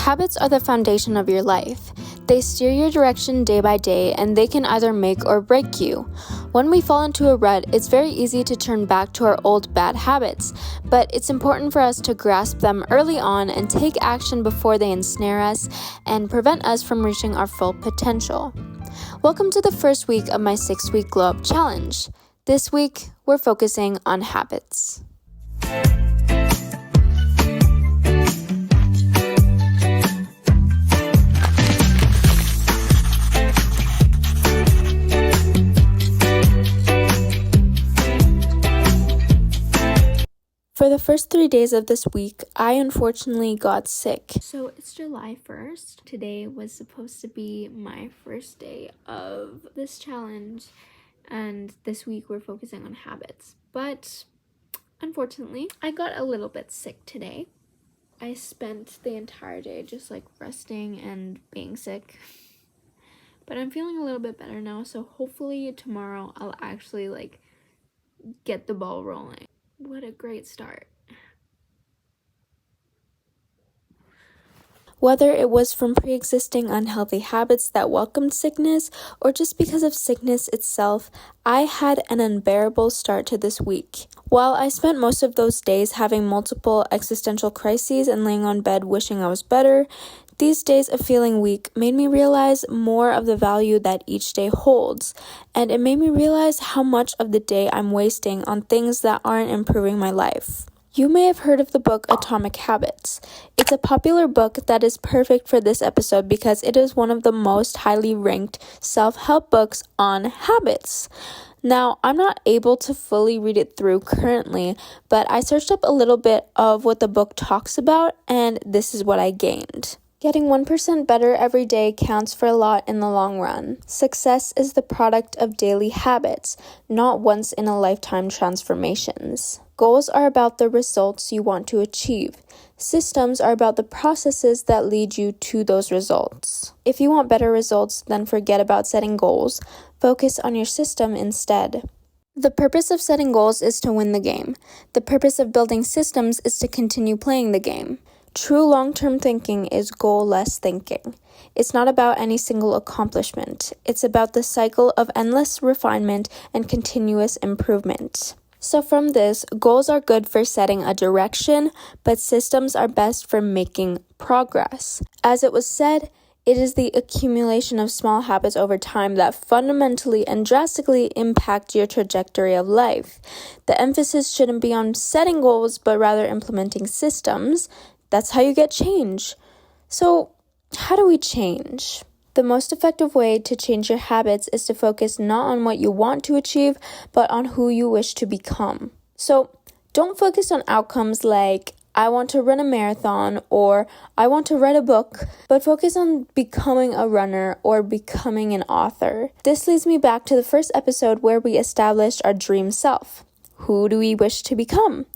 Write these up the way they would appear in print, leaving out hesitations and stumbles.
Habits are the foundation of your life. They steer your direction day by day, and they can either make or break you. When we fall into a rut, it's very easy to turn back to our old bad habits, but it's important for us to grasp them early on and take action before they ensnare us and prevent us from reaching our full potential. Welcome to the first week of my 6-week Glow Up Challenge. This week, we're focusing on habits. For the first 3 days of this week, I unfortunately got sick. So it's July 1st. Today was supposed to be my first day of this challenge, and this week we're focusing on habits. But unfortunately, I got a little bit sick today. I spent the entire day just resting and being sick. But I'm feeling a little bit better now, so hopefully tomorrow I'll actually get the ball rolling. What a great start. Whether it was from pre-existing unhealthy habits that welcomed sickness or just because of sickness itself, I had an unbearable start to this week. While I spent most of those days having multiple existential crises and laying on bed wishing I was better, these days of feeling weak made me realize more of the value that each day holds, and it made me realize how much of the day I'm wasting on things that aren't improving my life. You may have heard of the book Atomic Habits. It's a popular book that is perfect for this episode because it is one of the most highly ranked self-help books on habits. Now, I'm not able to fully read it through currently, but I searched up a little bit of what the book talks about, and this is what I gained. Getting 1% better every day counts for a lot in the long run. Success is the product of daily habits, not once-in-a-lifetime transformations. Goals are about the results you want to achieve. Systems are about the processes that lead you to those results. If you want better results, then forget about setting goals. Focus on your system instead. The purpose of setting goals is to win the game. The purpose of building systems is to continue playing the game. True long-term thinking is goal-less thinking. It's not about any single accomplishment. It's about the cycle of endless refinement and continuous improvement. So from this, goals are good for setting a direction, but systems are best for making progress. As it was said, it is the accumulation of small habits over time that fundamentally and drastically impact your trajectory of life. The emphasis shouldn't be on setting goals, but rather implementing systems. That's how you get change. So, how do we change? The most effective way to change your habits is to focus not on what you want to achieve, but on who you wish to become. So, don't focus on outcomes like, I want to run a marathon or I want to write a book, but focus on becoming a runner or becoming an author. This leads me back to the first episode where we established our dream self. Who do we wish to become?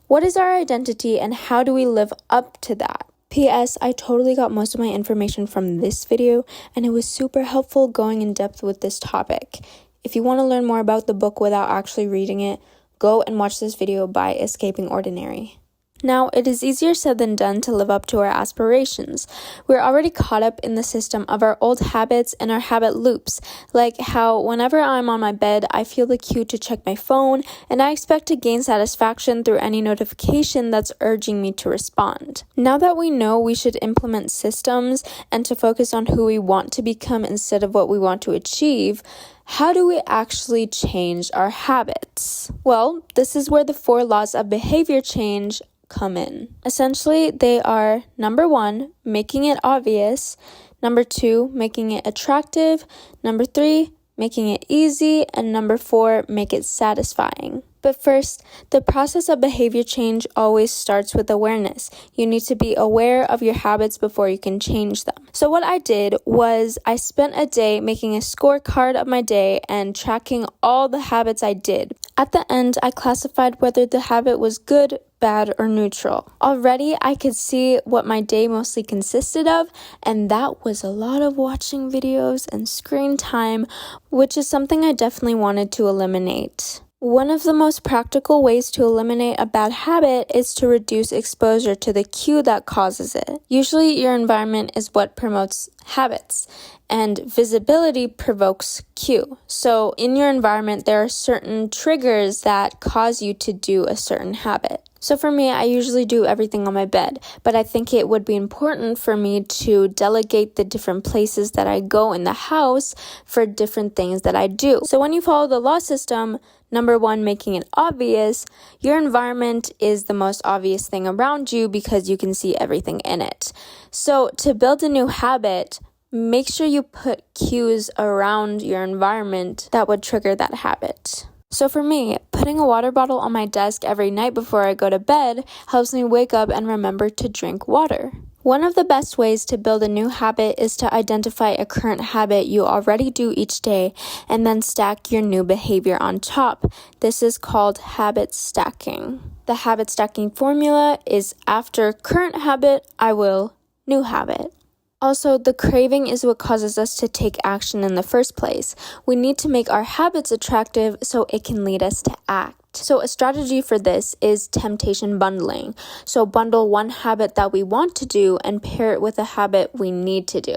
What is our identity and how do we live up to that? P.S. I totally got most of my information from this video and it was super helpful going in depth with this topic. If you want to learn more about the book without actually reading it, go and watch this video by Escaping Ordinary. Now, it is easier said than done to live up to our aspirations. We're already caught up in the system of our old habits and our habit loops, like how whenever I'm on my bed, I feel the cue to check my phone, and I expect to gain satisfaction through any notification that's urging me to respond. Now that we know we should implement systems and to focus on who we want to become instead of what we want to achieve, how do we actually change our habits? Well, this is where the 4 laws of behavior change come in. Essentially, they are number 1, making it obvious, number 2, making it attractive, number 3, making it easy, and number 4, make it satisfying. But first, the process of behavior change always starts with awareness. You need to be aware of your habits before you can change them. So what I did was I spent a day making a scorecard of my day and tracking all the habits I did. At the end, I classified whether the habit was good, bad, or neutral. Already, I could see what my day mostly consisted of, and that was a lot of watching videos and screen time, which is something I definitely wanted to eliminate. One of the most practical ways to eliminate a bad habit is to reduce exposure to the cue that causes it. Usually, your environment is what promotes habits, and visibility provokes cue. So, in your environment, there are certain triggers that cause you to do a certain habit. So for me, I usually do everything on my bed, but I think it would be important for me to delegate the different places that I go in the house for different things that I do. So when you follow the law system, number one, making it obvious, your environment is the most obvious thing around you because you can see everything in it. So to build a new habit, make sure you put cues around your environment that would trigger that habit. So for me, putting a water bottle on my desk every night before I go to bed helps me wake up and remember to drink water. One of the best ways to build a new habit is to identify a current habit you already do each day and then stack your new behavior on top. This is called habit stacking. The habit stacking formula is after current habit, I will new habit. Also, the craving is what causes us to take action in the first place. We need to make our habits attractive so it can lead us to act. So a strategy for this is temptation bundling. So bundle one habit that we want to do and pair it with a habit we need to do.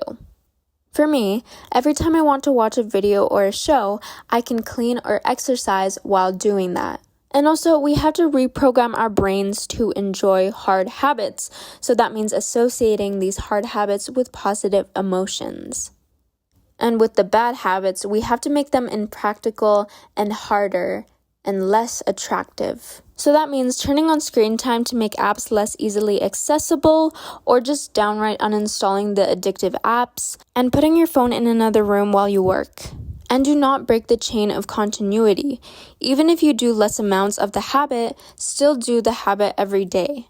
For me, every time I want to watch a video or a show, I can clean or exercise while doing that. And also, we have to reprogram our brains to enjoy hard habits. So that means associating these hard habits with positive emotions. And with the bad habits, we have to make them impractical and harder and less attractive. So that means turning on screen time to make apps less easily accessible, or just downright uninstalling the addictive apps, and putting your phone in another room while you work. And do not break the chain of continuity. Even if you do less amounts of the habit, still do the habit every day.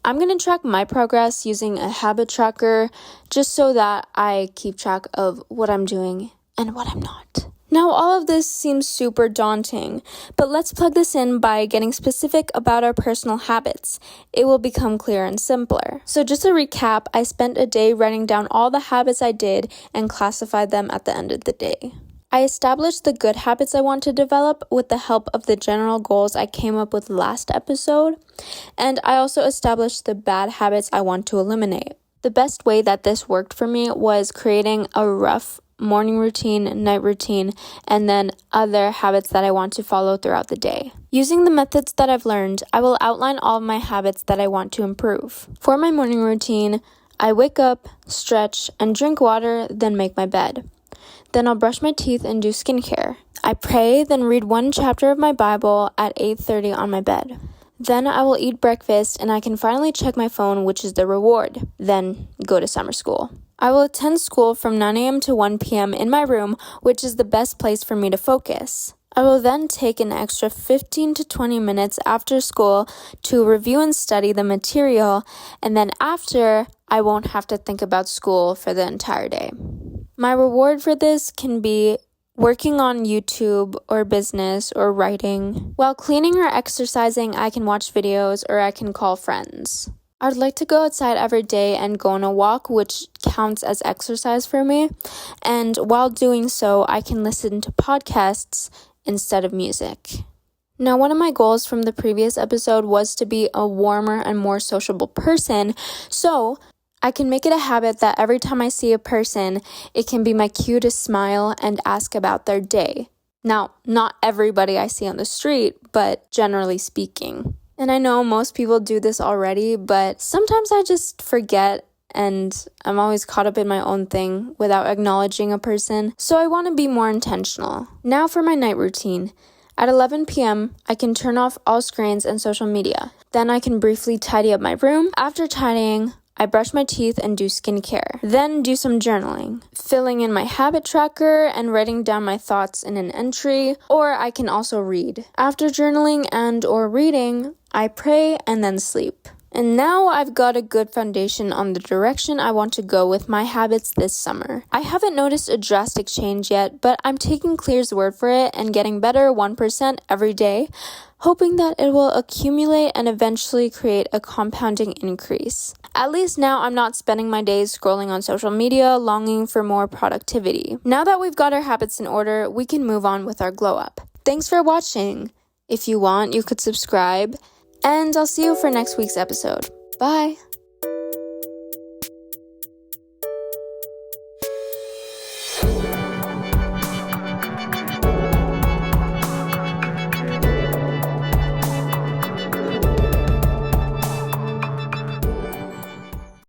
I'm going to track my progress using a habit tracker just so that I keep track of what I'm doing and what I'm not. Now, all of this seems super daunting, but let's plug this in by getting specific about our personal habits. It will become clearer and simpler. So just to recap, I spent a day writing down all the habits I did and classified them at the end of the day. I established the good habits I want to develop with the help of the general goals I came up with last episode, and I also established the bad habits I want to eliminate. The best way that this worked for me was creating a rough morning routine, night routine, and then other habits that I want to follow throughout the day. Using the methods that I've learned, I will outline all of my habits that I want to improve. For my morning routine, I wake up, stretch, and drink water, then make my bed. Then I'll brush my teeth and do skincare. I pray, then read one chapter of my Bible at 8:30 on my bed. Then I will eat breakfast and I can finally check my phone, which is the reward. Then go to summer school. I will attend school from 9 a.m. to 1 p.m. in my room, which is the best place for me to focus. I will then take an extra 15 to 20 minutes after school to review and study the material, and then after, I won't have to think about school for the entire day. My reward for this can be working on YouTube or business or writing. While cleaning or exercising, I can watch videos or I can call friends. I'd like to go outside every day and go on a walk, which counts as exercise for me. And while doing so, I can listen to podcasts instead of music. Now, one of my goals from the previous episode was to be a warmer and more sociable person. So I can make it a habit that every time I see a person, it can be my cue to smile and ask about their day. Now, not everybody I see on the street, but generally speaking. And I know most people do this already, but sometimes I just forget and I'm always caught up in my own thing without acknowledging a person. So I want to be more intentional. Now for my night routine. At 11 p.m., I can turn off all screens and social media. Then I can briefly tidy up my room. After tidying, I brush my teeth and do skincare. Then do some journaling, filling in my habit tracker and writing down my thoughts in an entry, or I can also read. After journaling and or reading, I pray and then sleep. And now I've got a good foundation on the direction I want to go with my habits this summer. I haven't noticed a drastic change yet, but I'm taking Clear's word for it and getting better 1% every day, hoping that it will accumulate and eventually create a compounding increase. At least now I'm not spending my days scrolling on social media, longing for more productivity. Now that we've got our habits in order, we can move on with our glow up. Thanks for watching. If you want, you could subscribe, and I'll see you for next week's episode. Bye!